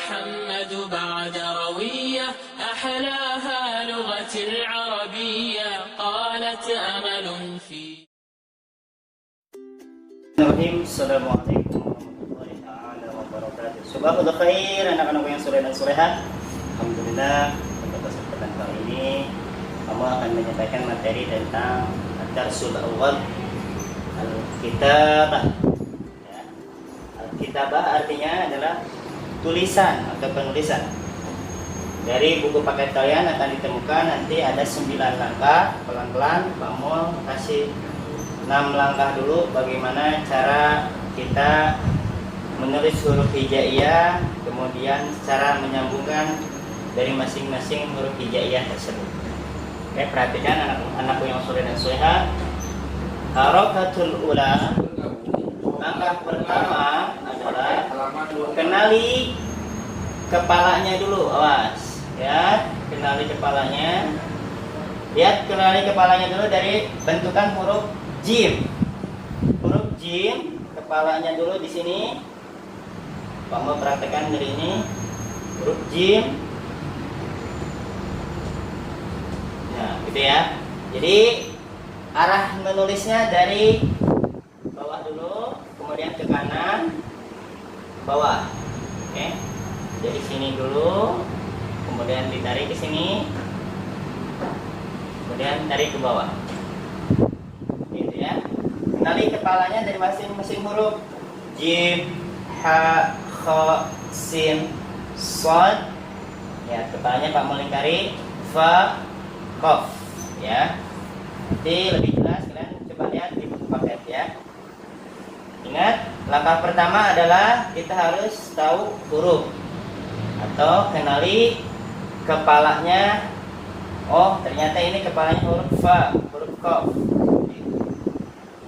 محمد بعد روية أحلاها لغة العربية قالت أمل في. Assalamualaikum warahmatullahi taala wabarakatuh. Subhanallah khair, anak-anak yang soleh dan soleha. Alhamdulillah, pada kesempatan kali ini kamu akan menyampaikan materi tentang Ad-Darsul Awwal Al-Kitabah. Ya. Al-Kitabah artinya adalah tulisan atau penulisan. Dari buku paket kalian akan ditemukan nanti ada 9 langkah. Pelan-pelan kamu kasih 6 langkah dulu bagaimana cara kita menulis huruf hijaiyah, kemudian cara menyambungkan dari masing-masing huruf hijaiyah tersebut. Oke, perhatikan anak-anakku yang soleh dan soleha. Harakatul ula, langkah pertama adalah kenali kepalanya dulu. Awas ya, kenali kepalanya. Lihat, kenali kepalanya dulu dari bentukan huruf jim. Huruf jim, kepalanya dulu di sini. Kamu perhatikan dari ini, huruf jim. Nah, gitu ya. Jadi arah menulisnya dari bawah dulu, kemudian ke kanan, bawah. Oke. Dari sini dulu, kemudian ditarik ke sini, kemudian tarik ke bawah. Kenali kepalanya dari masing-masing huruf jim, ha, kha, sin, shad. Ya, kepalanya Pak melingkari fa, qaf. Ya. Nanti lebih jelas kalian coba lihat di buku paket ya. Ingat, langkah pertama adalah kita harus tahu huruf atau kenali kepalanya. Oh, ternyata ini kepalanya huruf fa, huruf qaf.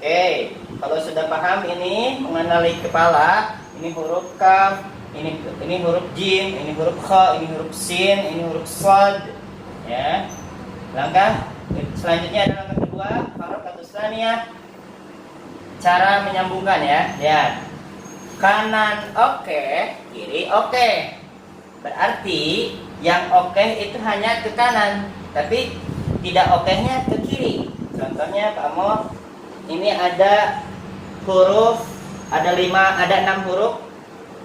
Oke, kalau sudah paham ini mengenali kepala, ini huruf kaf, ini huruf jim, ini huruf kha, ini huruf sin, ini huruf shad. Ya. Langkah selanjutnya adalah langkah kedua, harakatus tsaniyah. Cara menyambungkan ya. Lihat. Kanan oke, kiri oke. Berarti yang oke itu hanya ke kanan, tapi tidak oke-nya ke kiri. Contohnya kamu ini ada huruf, ada 6 huruf,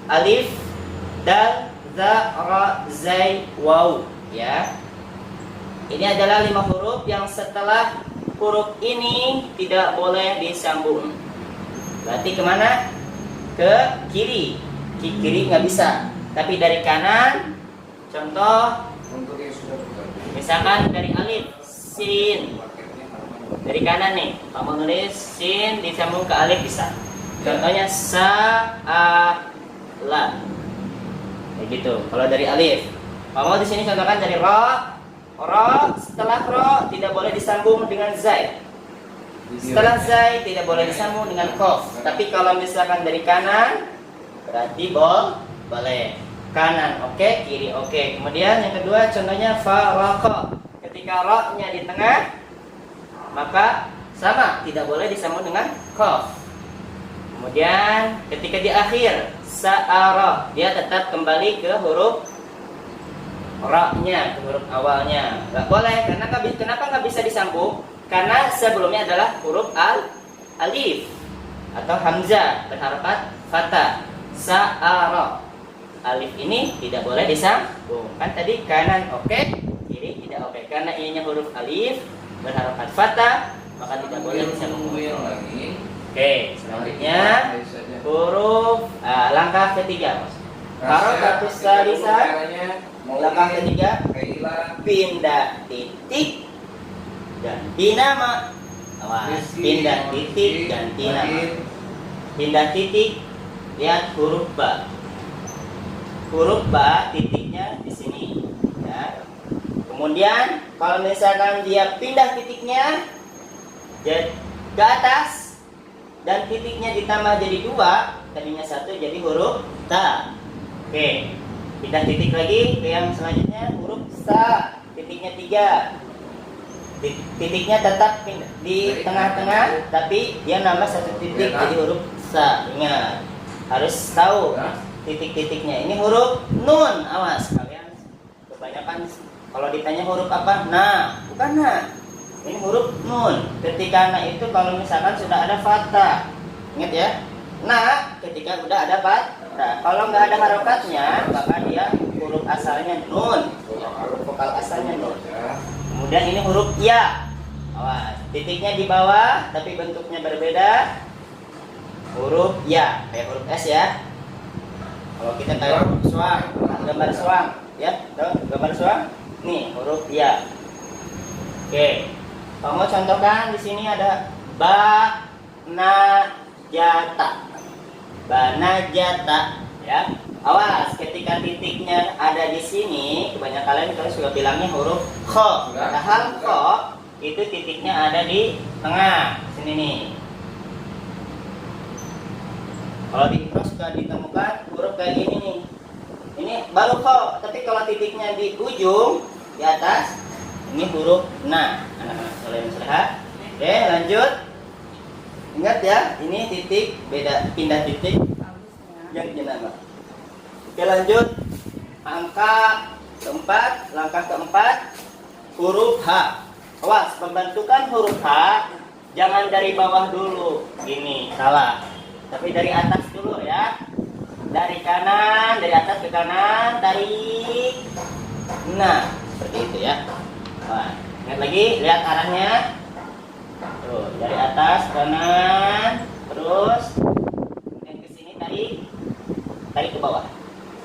alif, dal, za, ra, zai, waw. Ya. Ini adalah 5 huruf yang setelah huruf ini tidak boleh disambung. Berarti kemana? Ke kiri. Kiri nggak bisa. Tapi dari kanan, contoh, misalkan dari alif, sin. Dari kanan nih, kamu nulis sin disambung ke alif bisa. Contohnya sa, a, la. Kayak gitu. Kalau dari alif, kamu di sini contohkan dari ro. Ro, setelah ro tidak boleh disambung dengan zai. Setelah zai tidak boleh disambung dengan qaf. Tapi kalau misalkan dari kanan, berarti boleh. Kanan oke, kiri oke. Kemudian yang kedua contohnya fa, ra, qa. Ketika ro-nya di tengah, maka sama, tidak boleh disambung dengan qaf. Kemudian ketika di akhir sa'ara, dia tetap kembali ke huruf ra-nya, ke huruf awalnya. Gak boleh, karena kenapa nggak bisa disambung? Karena sebelumnya adalah huruf alif atau hamzah berharokat fathah. Sa'ara, alif ini tidak boleh disambung. Kan tadi kanan oke, kiri tidak oke. Karena ininya huruf alif berharokat fathah, maka tidak boleh disambung. Oke, selanjutnya huruf langkah ketiga. Harakatus tsalisah, langkah ketiga, pindah titik ganti nama. Awas, pindah titik ganti nama. Pindah titik, lihat huruf ba. Huruf ba titiknya di sini. Ya. Kemudian kalau misalkan dia pindah titiknya ke atas dan titiknya ditambah jadi 2, tadinya 1 jadi huruf ta. Oke, pindah titik lagi ke yang selanjutnya huruf sa, titiknya 3. Titiknya tetap di tengah-tengah, tapi dia nambah 1 titik jadi huruf sa. Ingat, harus tahu titik-titiknya. Ini huruf nun. Awas kalian kebanyakan kalau ditanya huruf apa? Nah, bukan nah. Ini huruf nun. Ketika nah itu kalau misalkan sudah ada fathah. Ingat ya. Nah, ketika udah ada fathah. Kalau nggak ada harokatnya, maka dia huruf asalnya nun. Huruf vokal asalnya nun. Kemudian ini huruf ya. Awas, titiknya di bawah tapi bentuknya berbeda. Huruf ya, kayak huruf S ya. Kalau kita kayak huruf suang, gambar suang, ya, tuh, gambar suang. Nih huruf ya. Oke, kamu contohkan di sini ada ba na jata, banajata, ya. Awas, ketika titiknya ada di sini, kebanyakan kalian kita suka bilangnya huruf kho. Padahal kho itu titiknya ada di tengah sini nih. Kalau di Iqra suka ditemukan huruf kayak gini nih. Ini baru kho, tapi kalau titiknya di ujung di atas, ini huruf na. Anak-anak sekalian lihat. Oke, lanjut. Ingat ya, ini titik beda, pindah titik yang jenama. Oke, lanjut. Langkah keempat, huruf H. Awas, pembentukan huruf H jangan dari bawah dulu. Gini, salah. Tapi dari atas dulu ya. Dari kanan, dari atas ke kanan, tarik. Nah, seperti itu ya. Nah, ingat lagi, lihat arahnya. Tuh, dari atas kanan, terus kemudian ke sini tarik ke bawah.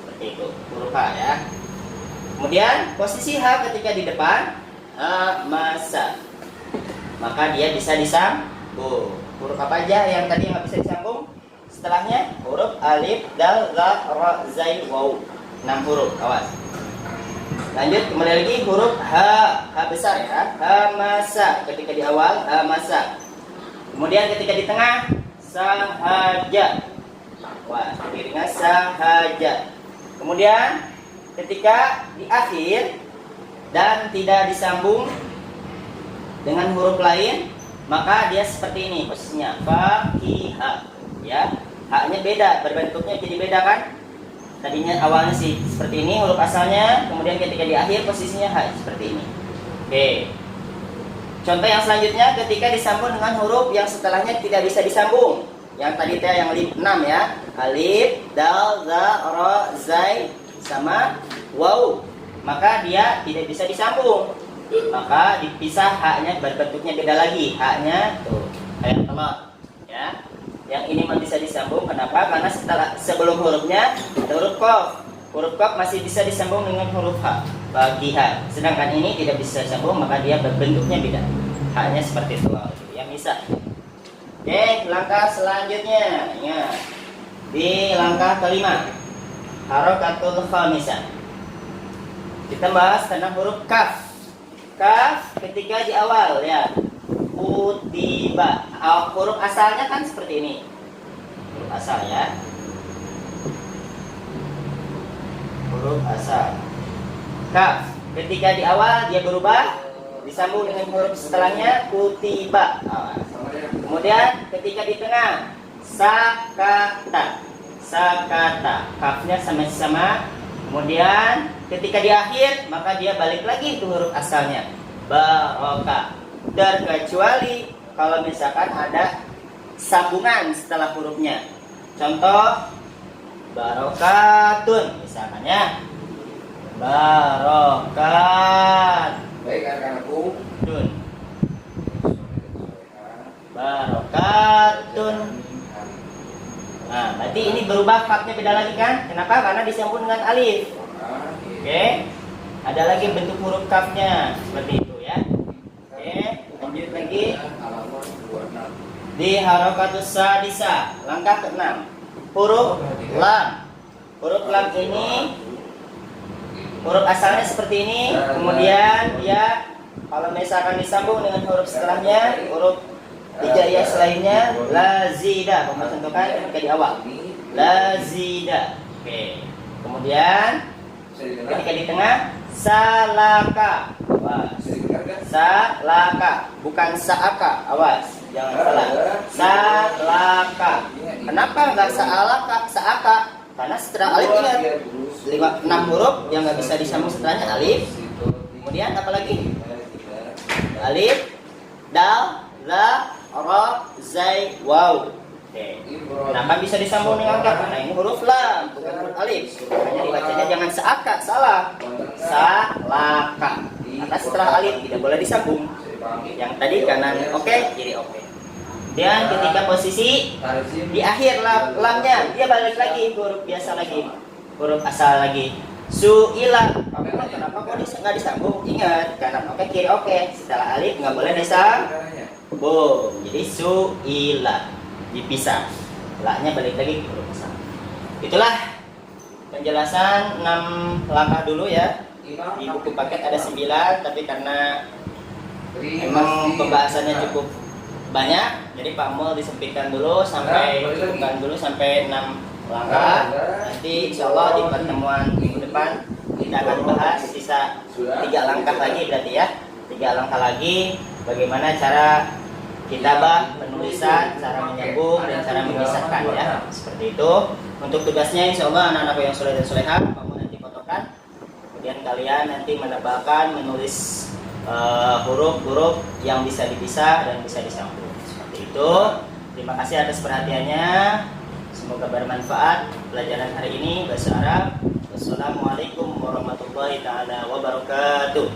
Seperti itu, huruf H ya. Kemudian posisi H ketika di depan masa. Maka dia bisa disambung. Huruf apa aja yang tadi nggak bisa disambung? Setelahnya huruf alif, dal, za, ra, zai, waw. 6 huruf, awas. Lanjut kembali lagi huruf H, H besar ya. H masa ketika di awal, H masa. Kemudian ketika di tengah, sahaja. Wah, kirinya sahaja. Kemudian ketika di akhir dan tidak disambung dengan huruf lain, maka dia seperti ini posisinya, fakihah ya. H-nya beda, berbentuknya jadi beda kan? Tadinya awalnya sih seperti ini huruf asalnya, kemudian ketika di akhir posisinya H seperti ini. Oke. Contoh yang selanjutnya ketika disambung dengan huruf yang setelahnya tidak bisa disambung. Yang tadi yang 6 ya. Alif, dal, za, ra, zai sama waw. Maka dia tidak bisa disambung. Maka dipisah H-nya berbentuknya beda lagi. H-nya tuh kayak telur ya. Yang ini bisa disambung, kenapa? Karena sebelum hurufnya ada huruf qaf. Huruf qaf masih bisa disambung dengan huruf H bagi H. Sedangkan ini tidak bisa disambung, maka dia berbentuknya beda. H-nya seperti telur yang bisa. Oke, langkah selanjutnya ya. Di langkah kelima, harokatul khamisah. Kita bahas tentang huruf kaf. Kaf ketika di awal ya. Kutiba. Huruf asalnya kan seperti ini. Huruf asal ya. Huruf asal. Kaf. Ketika di awal dia berubah, disambung dengan huruf setelahnya kutiba. Kemudian ketika di tengah, sakata. Sakata. Kafnya sama-sama. Kemudian ketika di akhir, maka dia balik lagi ke huruf asalnya. Barokah. Terkecuali kalau misalkan ada sambungan setelah hurufnya. Contoh barokatun misalkan ya. Barokat. Baik anak-anakku. Tun. Barokatun. Nah, berarti ini berubah faknya beda lagi kan? Kenapa? Karena disambung dengan alif. Oke. Ada lagi bentuk huruf kafnya seperti itu ya. Oke, lanjut lagi. Di harokatus sadisa, langkah ke-6. Huruf lam. Huruf lam ini huruf asalnya seperti ini, kemudian dia kalau misalkan disambung dengan huruf setelahnya, huruf hijaiyah selainnya lazida. Kamu contohkan ketika di awal. Lazida. Oke. Kemudian ketika di tengah salaka. Wah. Salaka, bukan saaka. Awas, jangan salah. Salaka. Kenapa enggak saalaka, saaka? Karena setelah alif ingat 6 huruf yang nggak bisa disambung setelahnya alif. Kemudian apa lagi? Alif, dal, la, ra, zai, waw. Oke. Kenapa bisa disambung dengan kaf? Karena ini huruf lam, bukan huruf alif. Hanya dibacanya jangan seakat, salah. Salaka. Karena setelah alif tidak boleh disambung. Yang tadi kanan oke, kiri oke. Dan ketika posisi di akhir lamnya, dia balik lagi huruf biasa lagi, huruf asal lagi. Suila. Kenapa kok nggak disambung? Ingat, kanan oke, kiri oke. Setelah alif nggak boleh disambung. Jadi suila dipisah. La-nya balik lagi ke huruf asal. Itulah penjelasan 6 langkah dulu ya. Di buku paket ada 9, tapi karena memang pembahasannya cukup banyak, jadi Pak Mul disempitkan dulu sampai cukupkan dulu sampai 6 langkah. Nanti insya Allah di pertemuan minggu depan kita akan bahas sisa 3 langkah lagi berarti ya. 3 langkah lagi bagaimana cara kitabah, penulisan, cara menyambung dan cara memisahkan ya. Seperti itu. Untuk tugasnya insya Allah anak-anak yang soleh dan solehah Pak Mul nanti fotokan. Kemudian kalian nanti menebalkan, menulis huruf-huruf yang bisa dipisah dan bisa disambung. Seperti itu. Terima kasih atas perhatiannya. Semoga bermanfaat pelajaran hari ini bahasa Arab. Wassalamualaikum warahmatullahi taala wabarakatuh.